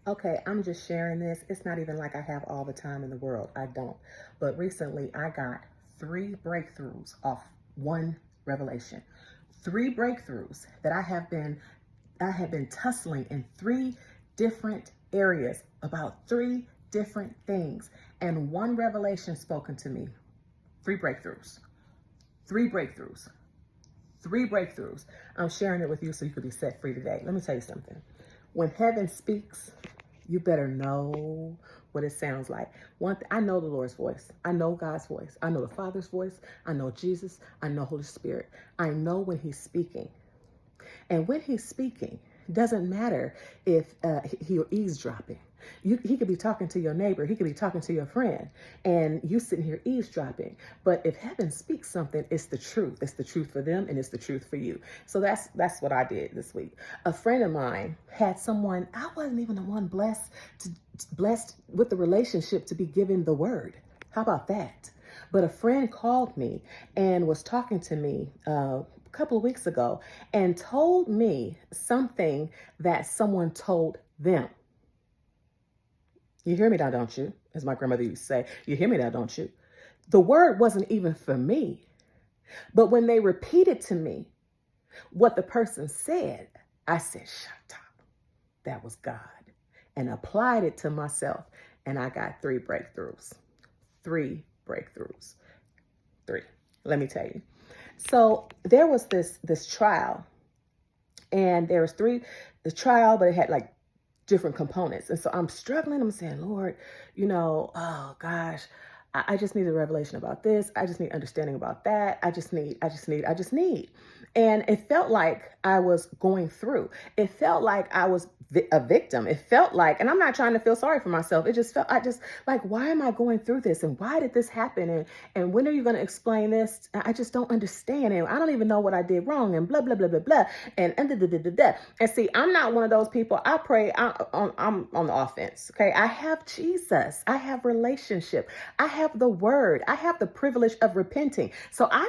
Okay, I'm just sharing this. It's not even like I have all the time in the world. I don't. But recently I got three breakthroughs off one revelation. Three breakthroughs that I have been tussling in three different areas about three different things. And one revelation spoken to me. Three breakthroughs. Three breakthroughs. Three breakthroughs. I'm sharing it with you so you could be set free today. Let me tell you something. When heaven speaks, you better know what it sounds like. I know the Lord's voice. I know God's voice. I know the Father's voice. I know Jesus. I know Holy Spirit. I know when He's speaking. And when He's speaking, it doesn't matter if you're eavesdropping. He could be talking to your neighbor. He could be talking to your friend. And you sitting here eavesdropping. But if heaven speaks something, it's the truth. It's the truth for them and it's the truth for you. So that's what I did this week. A friend of mine had someone, I wasn't even the one blessed with the relationship to be given the word. How about that? But a friend called me and was talking to me couple of weeks ago and told me something that someone told them. You hear me now, don't you? As my grandmother used to say, you hear me now, don't you? The word wasn't even for me. But when they repeated to me what the person said, I said, shut up. That was God. And applied it to myself. And I got three breakthroughs. Three breakthroughs. Three. Let me tell you. So there was this trial, and there was the trial, but it had like different components. And so I'm struggling. I'm saying, Lord, oh gosh, I just need a revelation about this. I just need understanding about that. I just need. And it felt like I was going through. It felt like I was a victim. It felt like, and I'm not trying to feel sorry for myself. It just felt, like, why am I going through this? And why did this happen? And when are you going to explain this? I just don't understand. And I don't even know what I did wrong and blah, blah, blah, blah, blah. And da, da, da, da, da. And see, I'm not one of those people. I pray. I'm on the offense. Okay. I have Jesus. I have relationship. I have the word. I have the privilege of repenting. So I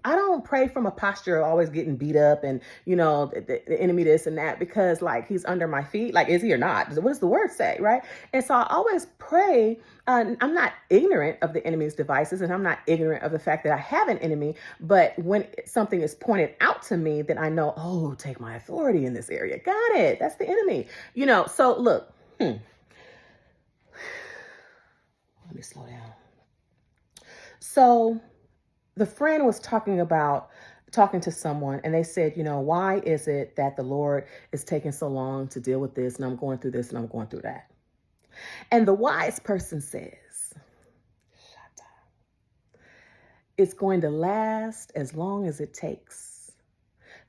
don't pray from a posture of always getting beat up and, the enemy this and that, because like he's under my feet. Like, is he or not? What does the word say? Right. And so I always pray. I'm not ignorant of the enemy's devices, and I'm not ignorant of the fact that I have an enemy. But when something is pointed out to me, then I know, oh, take my authority in this area. Got it. That's the enemy. So look, let me slow down. So the friend was talking to someone, and they said, why is it that the Lord is taking so long to deal with this, and I'm going through this and I'm going through that? And the wise person says, shut up. It's going to last as long as it takes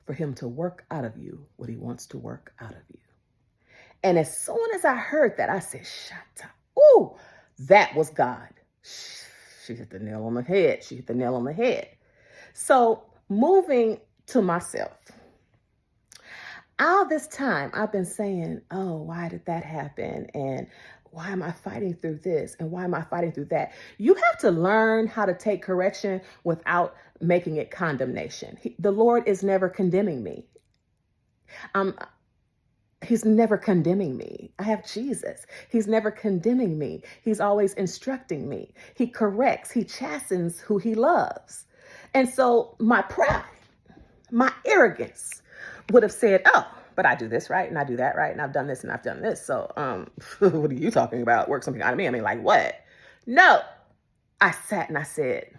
for him to work out of you what he wants to work out of you. And as soon as I heard that, I said, shut up. Ooh, that was God. She hit the nail on the head. She hit the nail on the head. So moving to myself, all this time I've been saying, oh, why did that happen? And why am I fighting through this? And why am I fighting through that? You have to learn how to take correction without making it condemnation. The Lord is never condemning me. He's never condemning me. I have Jesus. He's never condemning me. He's always instructing me. He corrects. He chastens who he loves. And so my pride, my arrogance would have said, oh, but I do this right and I do that right and I've done this and I've done this. So what are you talking about? Work something out of me. I mean, like what? No. I sat and I said,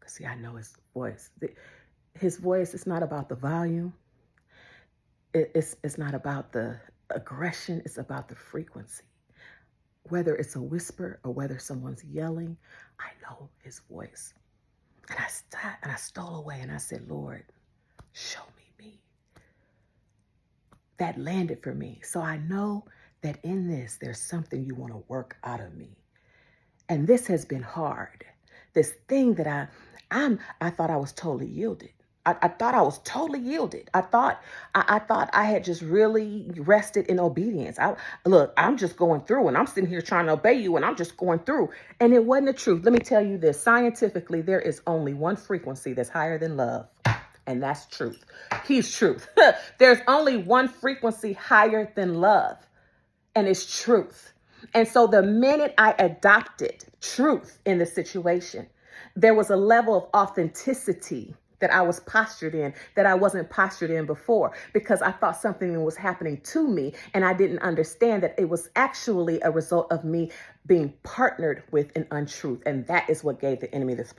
see, I know his voice. His voice is not about the volume. It's not about the aggression. It's about the frequency. Whether it's a whisper or whether someone's yelling, I know his voice. And I stole away and I said, Lord, show me. That landed for me. So I know that in this, there's something you want to work out of me. And this has been hard. This thing that I thought I was totally yielded. I thought I was totally yielded. I thought I had just really rested in obedience. I'm just going through and I'm sitting here trying to obey you and I'm just going through. And it wasn't the truth. Let me tell you this. Scientifically, there is only one frequency that's higher than love. And that's truth. He's truth. There's only one frequency higher than love, and it's truth. And so the minute I adopted truth in the situation, there was a level of authenticity that I was postured in that I wasn't postured in before, because I thought something was happening to me and I didn't understand that it was actually a result of me being partnered with an untruth. And that is what gave the enemy these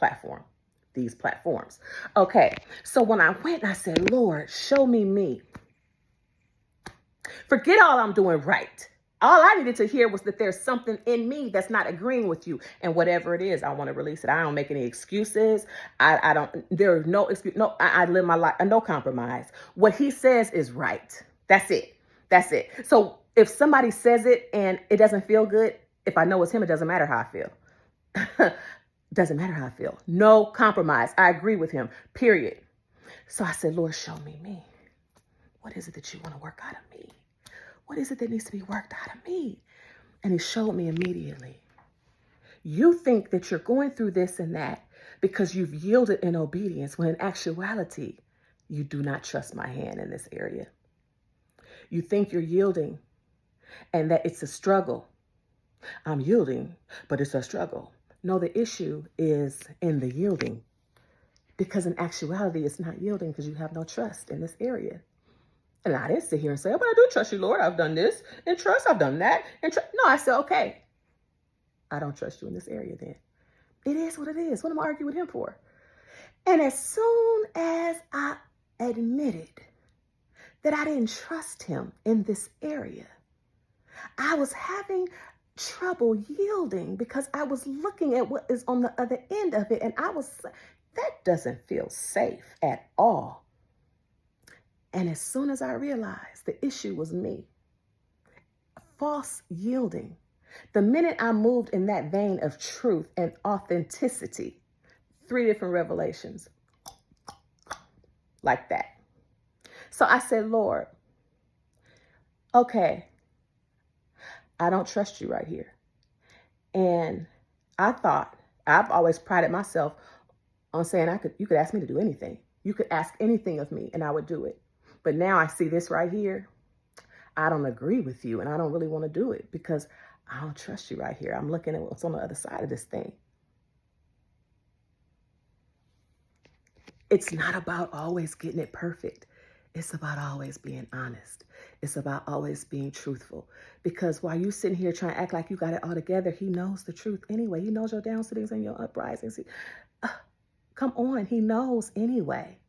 platforms. Okay, so when I went and I said, Lord, show me. Forget all I'm doing right. All I needed to hear was that there's something in me that's not agreeing with you. And whatever it is, I want to release it. I don't make any excuses. I don't, there's no excuse. No, I live my life, no compromise. What he says is right. That's it. That's it. So if somebody says it and it doesn't feel good, if I know it's him, it doesn't matter how I feel. Doesn't matter how I feel. No compromise. I agree with him, period. So I said, Lord, show me. What is it that you want to work out of me? What is it that needs to be worked out of me? And he showed me immediately. You think that you're going through this and that because you've yielded in obedience, when in actuality, you do not trust my hand in this area. You think you're yielding and that it's a struggle. I'm yielding, but it's a struggle. No, the issue is in the yielding, because in actuality, it's not yielding because you have no trust in this area. And I didn't sit here and say, oh, but I do trust you, Lord. I've done this and trust. I've done that. No, I said, okay, I don't trust you in this area then. It is what it is. What am I arguing with him for? And as soon as I admitted that I didn't trust him in this area, I was having trouble yielding because I was looking at what is on the other end of it. And that doesn't feel safe at all. And as soon as I realized the issue was me, false yielding, the minute I moved in that vein of truth and authenticity, 3 different revelations like that. So I said, Lord, okay, I don't trust you right here. And I've always prided myself on saying you could ask me to do anything. You could ask anything of me and I would do it. But now I see this right here. I don't agree with you and I don't really want to do it because I don't trust you right here. I'm looking at what's on the other side of this thing. It's not about always getting it perfect. It's about always being honest. It's about always being truthful. Because while you sitting here trying to act like you got it all together, he knows the truth anyway. He knows your downsittings and your uprisings. Come on, he knows anyway.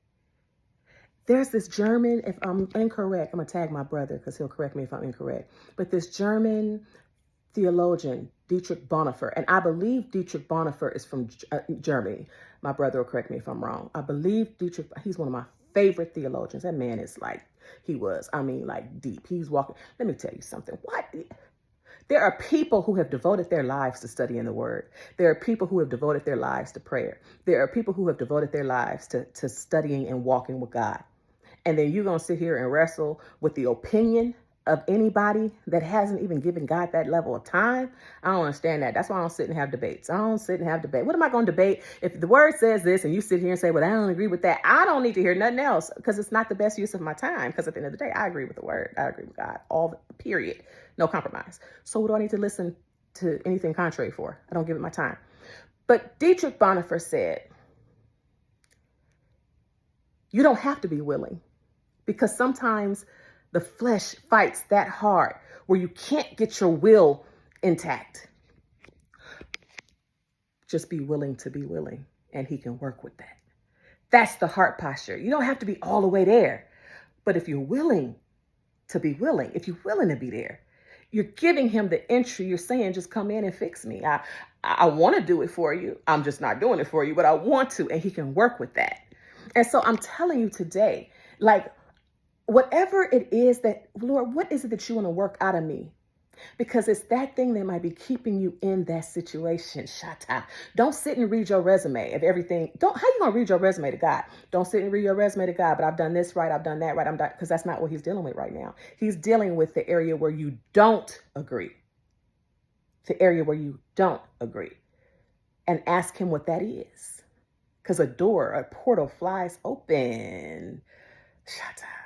There's this German, if I'm incorrect, I'm going to tag my brother because he'll correct me if I'm incorrect. But this German theologian, Dietrich Bonhoeffer, and I believe Dietrich Bonhoeffer is from Germany. My brother will correct me if I'm wrong. I believe Dietrich, he's one of my favorite theologians. That man is like deep. He's walking. Let me tell you something. There are people who have devoted their lives to studying the word. There are people who have devoted their lives to prayer. There are people who have devoted their lives to studying and walking with God. And then you're going to sit here and wrestle with the opinion of anybody that hasn't even given God that level of time. I don't understand that. That's why I don't sit and have debates. I don't sit and have debate. What am I going to debate? If the word says this and you sit here and say, well, I don't agree with that, I don't need to hear nothing else because it's not the best use of my time. Because at the end of the day, I agree with the word. I agree with God. Period. No compromise. So what do I need to listen to anything contrary for? I don't give it my time. But Dietrich Bonhoeffer said, you don't have to be willing, because sometimes the flesh fights that hard where you can't get your will intact. Just be willing to be willing, and he can work with that. That's the heart posture. You don't have to be all the way there. But if you're willing to be willing, if you're willing to be there, you're giving him the entry. You're saying, just come in and fix me. I want to do it for you. I'm just not doing it for you, but I want to, and he can work with that. And so I'm telling you today, whatever it is that, Lord, what is it that you want to work out of me? Because it's that thing that might be keeping you in that situation. Shata. Don't sit and read your resume of everything. How you going to read your resume to God? Don't sit and read your resume to God, but I've done this right. I've done that right. Because that's not what he's dealing with right now. He's dealing with the area where you don't agree. The area where you don't agree. And ask him what that is. because a portal flies open. Shut up.